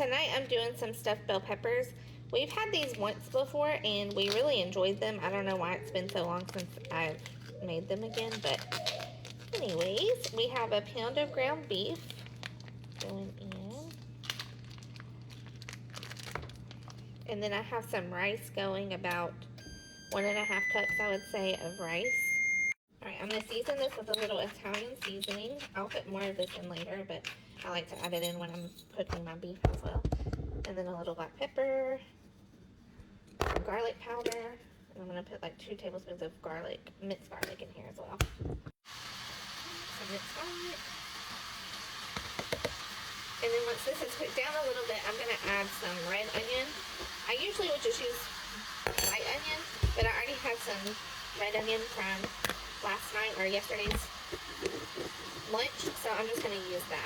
tonight I'm doing some stuffed bell peppers. We've had these once before and we really enjoyed them. I don't know why it's been so long since I've made them again, but anyways, we have a pound of ground beef going in. And then I have some rice going, about 1.5 cups, I would say, of rice. Alright, I'm going to season this with a little Italian seasoning. I'll put more of this in later, but I like to add it in when I'm cooking my beef as well. And then a little black pepper, some garlic powder, and I'm going to put like 2 tablespoons of garlic, minced garlic in here as well. Some minced garlic. And then once this is cooked down a little bit, I'm going to add some red onion. I usually would just use white onion, but I already had some red onion from last night or yesterday's lunch, so I'm just going to use that.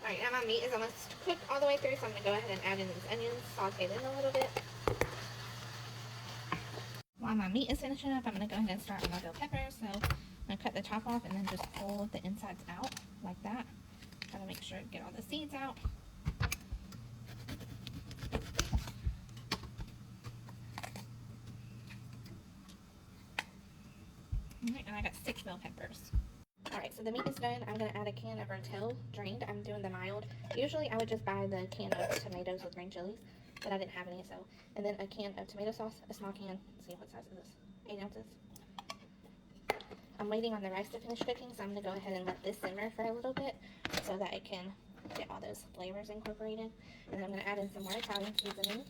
Alright, now my meat is almost cooked all the way through, so I'm going to go ahead and add in these onions, saute them a little bit. While my meat is finishing up, I'm going to go ahead and start with my bell peppers. So I'm going to cut the top off and then just pull the insides out like that. Gotta make sure to get all the seeds out. Alright, and I got 6 bell peppers. Alright, so the meat is done. I'm going to add a can of Rotel drained. I'm doing the mild. Usually I would just buy the can of tomatoes with green chilies, but I didn't have any, so. And then a can of tomato sauce, a small can. Let's see, what size is this? 8 ounces. I'm waiting on the rice to finish cooking, so I'm going to go ahead and let this simmer for a little bit so that it can get all those flavors incorporated. And then I'm going to add in some more Italian seasoning.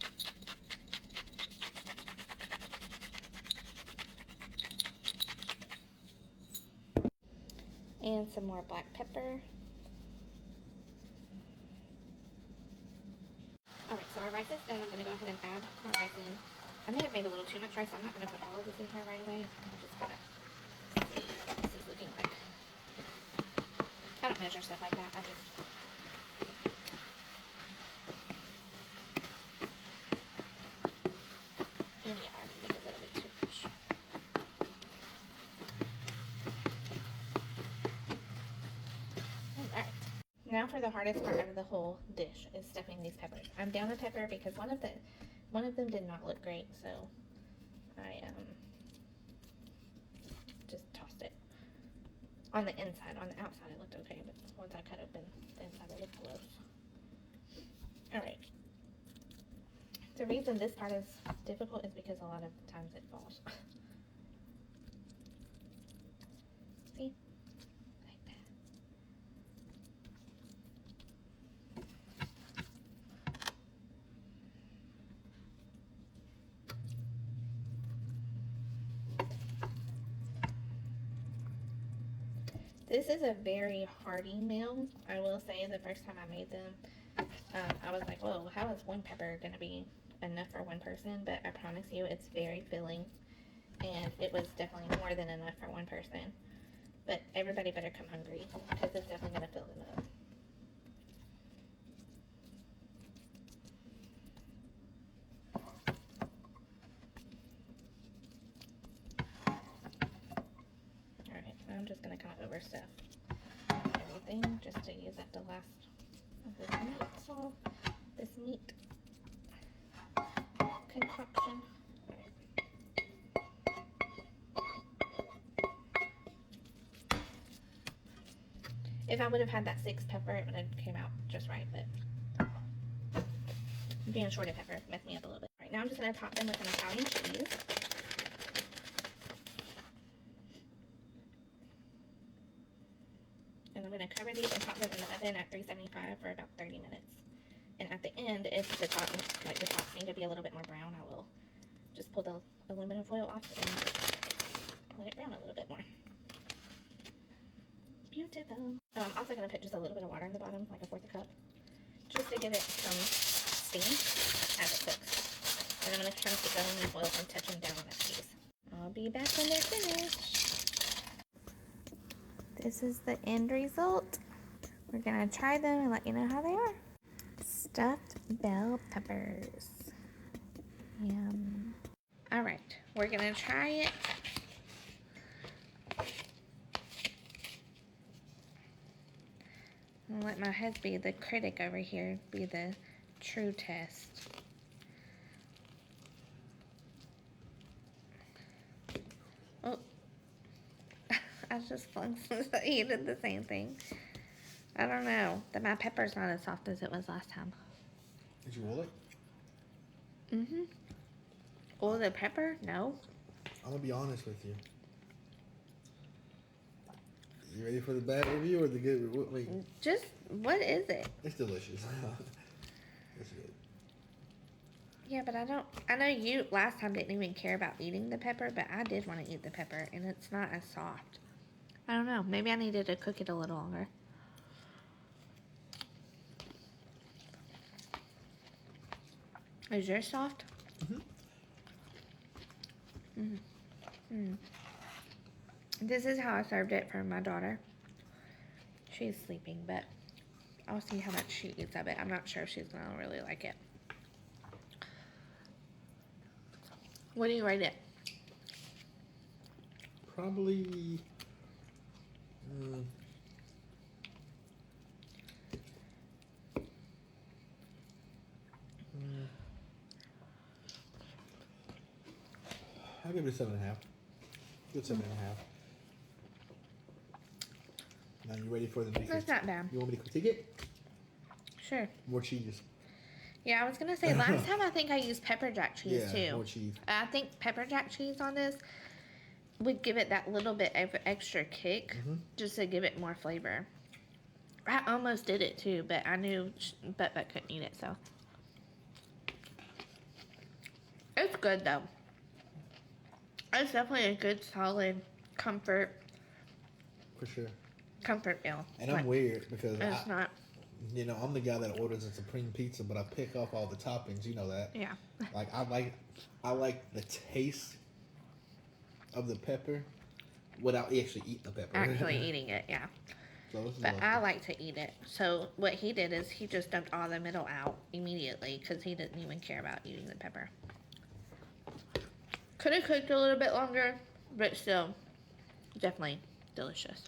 And some more black pepper. Alright, so our rice is done. I'm going to go ahead and add my rice in. I may have made a little too much rice, so I'm not going to put all of this in here right away. I'm just going to see what this is looking like. I don't measure stuff like that. I just... yeah, I think a little bit too much. Alright. Now for the hardest part of the whole dish is stuffing these peppers. I'm down a pepper because one of them did not look great, so I just tossed it. On the inside, on the outside it looked okay, but once I cut open the inside it looked gross. Alright. The reason this part is difficult is because a lot of times it falls. See? Like that. This is a very hearty meal. I will say the first time I made them, I was like, whoa, how is 1 pepper going to be enough for 1 person? But I promise you it's very filling, and it was definitely more than enough for 1 person. But everybody better come hungry because it's definitely going to fill them up. Alright, I'm just going to kind of overstuff everything just to use up the last of this meat. So, this meat concoction. If I would have had that 6 pepper, it would have came out just right, but being short of pepper messed me up a little bit. All right, now I'm just going to top them with an Italian cheese. And I'm going to cover these and pop them in the oven at 375 for about 30 minutes. And at the end, if the tops need to be a little bit more brown, I will just pull the aluminum foil off and let it brown a little bit more. Beautiful. I'm also going to put just a little bit of water in the bottom, like 1/4 cup, just to give it some steam as it cooks. And I'm going to try to keep the aluminum foil from touching down on that cheese. I'll be back when they're finished. This is the end result. We're going to try them and let you know how they are. Stuffed bell peppers. Yum. Alright, we're going to try it. I'll let my husband, the critic over here, be the true test. Oh, I just flung some. You did the same thing. I don't know. My pepper's not as soft as it was last time. Did you roll it? Mm-hmm. Oh, the pepper? No. I'm gonna be honest with you. You ready for the bad review or the good? Wait. Just, what is it? It's delicious. It's good. Yeah, but I know you last time didn't even care about eating the pepper, but I did want to eat the pepper, and it's not as soft. I don't know. Maybe I needed to cook it a little longer. Is yours soft? This is how I served it for my daughter. She's sleeping, but I'll see how much she eats of it. I'm not sure if she's gonna really like it. What do you rate it? Probably. I'll give it a 7.5. Good 7.5. Now you ready for the next? That's not bad. You want me to critique it? Sure. More cheese. Yeah, I was gonna say last time I think I used pepper jack cheese Yeah, too. more cheese. I think pepper jack cheese on this would give it that little bit of extra kick, just to give it more flavor. I almost did it too, but I knew Butt couldn't eat it, so. It's good though. It's definitely a good, solid comfort For sure. meal. And I'm weird because It's not. You know, I'm the guy that orders a supreme pizza, but I pick off all the toppings. You know that. Yeah. Like I like the taste of the pepper without actually eating the pepper. Actually eating it, yeah. So But I like to eat it. So what he did is he just dumped all the middle out immediately because he didn't even care about eating the pepper. Could have cooked a little bit longer, but still, definitely delicious.